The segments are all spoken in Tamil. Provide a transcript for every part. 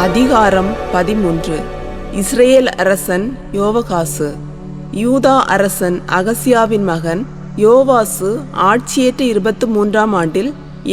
அதிகாரம் 13. இஸ்ரேல் அரசன் யோவகாசு. யூதா அரசன் அகசியாவின் மகன் யோவாசு ஆட்சியேற்ற 23ஆம் ஆண்டில்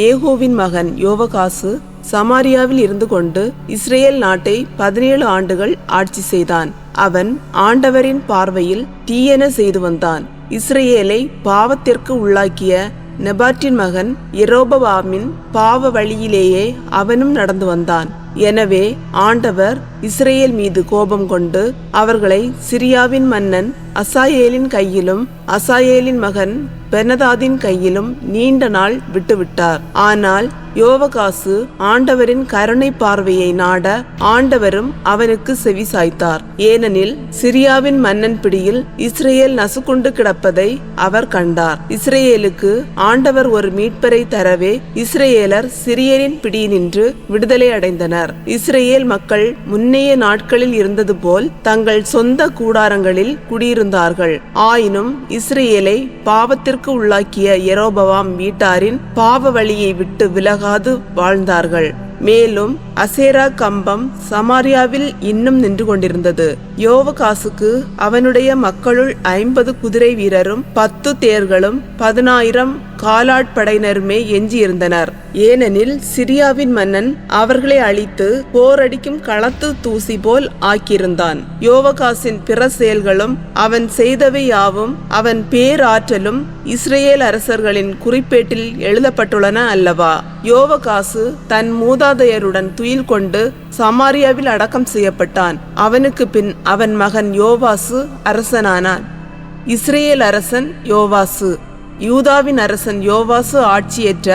ஏகோவின் மகன் யோவகாசு சமாரியாவில் இருந்து கொண்டு இஸ்ரேல் நாட்டை 17 ஆண்டுகள் ஆட்சி செய்தான். அவன் ஆண்டவரின் பார்வையில் தீயன செய்து வந்தான். இஸ்ரேலை பாவத்திற்கு உள்ளாக்கிய நெபாட்டின் மகன் யெரொபெயாமின் பாவ வழியிலேயே அவனும் நடந்து வந்தான். எனவே ஆண்டவர் இஸ்ரேல் மீது கோபம் கொண்டு அவர்களை சிரியாவின் மன்னன் அசாயேலின் கையிலும் அசாயேலின் மகன் பெனதாதின் கையிலும் நீண்ட நாள் விட்டுவிட்டார். ஆனால் யோவகாசு ஆண்டவரின் கருணை பார்வையை நாட ஆண்டவரும் அவனுக்கு செவி சாய்த்தார். ஏனெனில் சிரியாவின் மன்னன் பிடியில் இஸ்ரேல் நசுக்குண்டு கிடப்பதை அவர் கண்டார். இஸ்ரேலுக்கு ஆண்டவர் ஒரு மீட்பரை தரவே இஸ்ரேலர் சிரியரின் பிடியினின்று விடுதலை அடைந்தனர். இஸ்ரேல் மக்கள் முன்னைய நாட்களில் இருந்தது போல் தங்கள் சொந்த கூடாரங்களில் குடியிருந்தார்கள். ஆயினும் இஸ்ரேலை பாவத்திற்கு உள்ளாக்கிய யெரொபெயாம் வீட்டாரின் பாவ வழியை விட்டு விலகாது வாழ்ந்தார்கள். மேலும் அசேரா கம்பம் சமாரியாவில் இன்னும் நின்று கொண்டிருந்தது. யோவகாசுக்கு அவனுடைய மக்களுள் 50 குதிரை வீரரும் 10 தேர்களும் 10,000 காலாட்படையினருமே எஞ்சியிருந்தனர். ஏனெனில் சிரியாவின் மன்னன் அவர்களை அழித்து போரடிக்கும் களத்து தூசி போல் ஆக்கியிருந்தான். யோவகாசின் பிற செயல்களும் அவன் செய்தவை யாவும் அவன் பேராற்றலும் இஸ்ரேல் அரசர்களின் குறிப்பேட்டில் எழுதப்பட்டுள்ளன அல்லவா? யோவகாசு தன் மூதாதையருடன் துயில் கொண்டு சமாரியாவில் அடக்கம் செய்யப்பட்டான். அவனுக்கு பின் அவன் மகன் யோவாசு அரசனானான். இஸ்ரேல் அரசன் யோவாசு. யூதாவின் அரசன் யோவாசு ஆட்சியேற்ற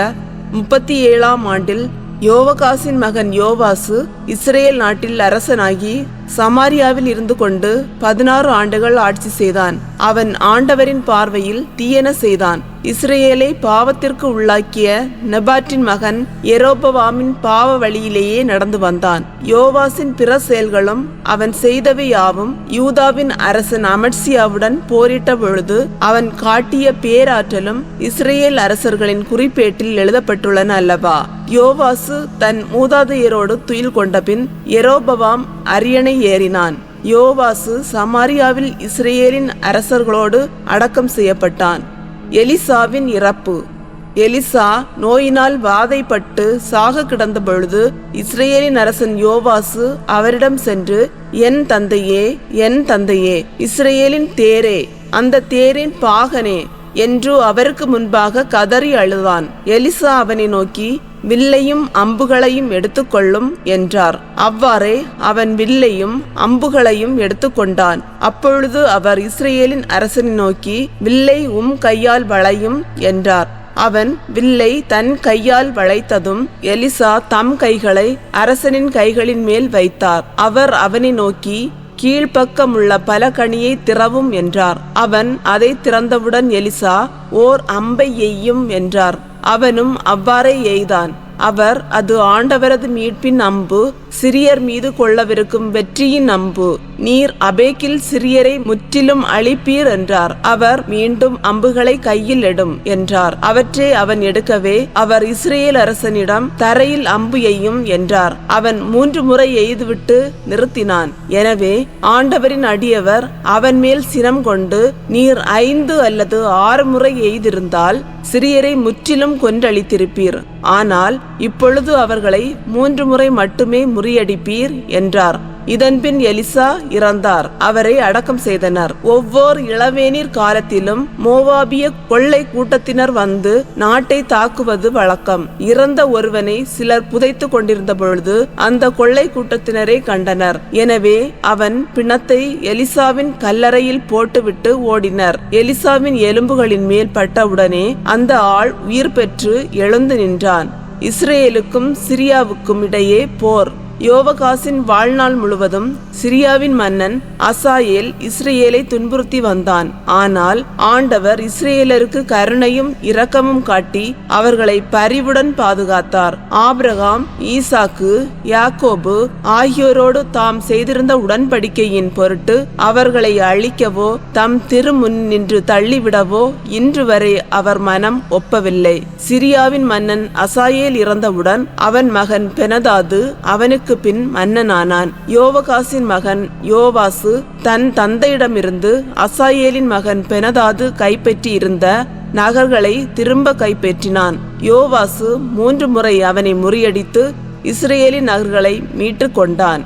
37ஆம் ஆண்டில் யோவகாசின் மகன் யோவாசு இஸ்ரேல் நாட்டில் அரசனாகி சமாரியாவில் இருந்து கொண்டு 16 ஆண்டுகள் ஆட்சி செய்தான். அவன் ஆண்டவரின் பார்வையில் தீயன செய்தான். இஸ்ரேலை பாவத்திற்கு உள்ளாக்கிய நெபாட்டின் மகன் யெரொபெயாமின் பாவ வழியிலேயே நடந்து வந்தான். யோவாசின் பிற செயல்களும் அவன் செய்தவை யாவும் யூதாவின் அரசன் அமத்சியாவுடன் போரிட்ட பொழுது அவன் காட்டிய பேராற்றலும் இஸ்ரேல் அரசர்களின் குறிப்பேட்டில் எழுதப்பட்டுள்ளன அல்லவா? யோவாசு தன் மூதாதையரோடு துயில் கொண்டபின் யெரொபெயாம் அரியணை ஏறினான். யோவாசு சமாரியாவில் இஸ்ரேலின் அரசர்களோடு அடக்கம் செய்யப்பட்டான். எலிசாவின் இறப்பு. எலிசா நோயினால் வாதைப்பட்டு சாக கிடந்த பொழுது இஸ்ரேலின் அரசன் யோவாசு அவரிடம் சென்று, என் தந்தையே, என் தந்தையே, இஸ்ரேலின் தேரே, அந்த தேரின் பாகனே என்று அவருக்கு முன்பாக கதறி அழுதான். எலிசா அவனை நோக்கி, வில்லையும் அம்புகளையும் எடுத்துக்கொள்ளும் என்றார். அவ்வாறே அவன் வில்லையும் அம்புகளையும் எடுத்துக்கொண்டான். அப்பொழுது அவர் இஸ்ரேலின் அரசனை நோக்கி, வில்லை கையால் வளையும் என்றார். அவன் வில்லை தன் கையால் வளைத்ததும் எலிசா தம் கைகளை அரசனின் கைகளின் மேல் வைத்தார். அவர் அவனை நோக்கி, கீழ்ப்பக்கமுள்ள பலகணியை திறவும் என்றார். அவன் அதை திறந்தவுடன் எலிசா, ஓர் அம்பை எய்யும் என்றார். அவனும் அவ்வாறே எய்தான். அவர், அது ஆண்டவரது மீட்பின் அம்பு, சிரியர் மீது கொள்ளவிருக்கும் வெற்றியின் அம்பு. நீர் அபேக்கில் சிரியரை முற்றிலும் அழிப்பீர் என்றார். அவர் மீண்டும் அம்புகளை கையில் எடும் என்றார். அவற்றை அவன் எடுக்கவே அவர் இஸ்ரேல் அரசனிடம், தரையில் அம்பு எய்யும் என்றார். அவன் 3 முறை எய்துவிட்டு நிறுத்தினான். எனவே ஆண்டவரின் அடியவர் அவன் மேல் சினம் கொண்டு, நீர் 5 அல்லது 6 முறை எய்திருந்தால் சிரியரை முற்றிலும் கொன்றளித்திருப்பீர். ஆனால் இப்பொழுது அவர்களை 3 முறை மட்டுமே முறியடிப்பீர் என்றார். இதன்பின் எலிசா இறந்தார். அவரை அடக்கம் செய்தனர். ஒவ்வொரு இளவேநீர் காலத்திலும் மோவாபிய கொள்ளை கூட்டத்தினர் வந்து நாட்டை தாக்குவது வழக்கம். இறந்த ஒருவனை சிலர் புதைத்து கொண்டிருந்த பொழுது அந்த கொள்ளை கூட்டத்தினரை கண்டனர். எனவே அவன் பிணத்தை எலிசாவின் கல்லறையில் போட்டுவிட்டு ஓடினர். எலிசாவின் எலும்புகளின் மேல் பட்டவுடனே அந்த ஆள் உயிர் பெற்று எழுந்து நின்றான். இஸ்ரேலுக்கும் சிரியாவுக்கும் இடையே போர். யோவகாசின் வாழ்நாள் முழுவதும் சிரியாவின் மன்னன் அசாயேல் இஸ்ரேலை துன்புறுத்தி வந்தான். ஆனால் ஆண்டவர் இஸ்ரேலருக்கு கருணையும் இரக்கமும் காட்டி அவர்களை பரிவுடன் பாதுகாத்தார். ஆபிரகாம், ஈசாக்கு, யாக்கோபு ஆகியோரோடு தாம் செய்திருந்த உடன்படிக்கையின் பொருட்டு அவர்களை அழிக்கவோ தம் திருமுன் நின்று தள்ளிவிடவோ இன்று வரை அவர் மனம் ஒப்பவில்லை. சிரியாவின் மன்னன் அசாயேல் இறந்தவுடன் அவன் மகன் பெனதாது அவனுக்கு அவனுக்கு பின் மன்னனானான். யோவகாசின் மகன் யோவாசு தன் தந்தையிடமிருந்து அசாயேலின் மகன் பெனதாது கைப்பற்றி இருந்த நகர்களை திரும்ப கைப்பற்றினான். யோவாசு 3 முறை அவனை முறியடித்து இஸ்ரேலின் நகர்களை மீட்டு கொண்டான்.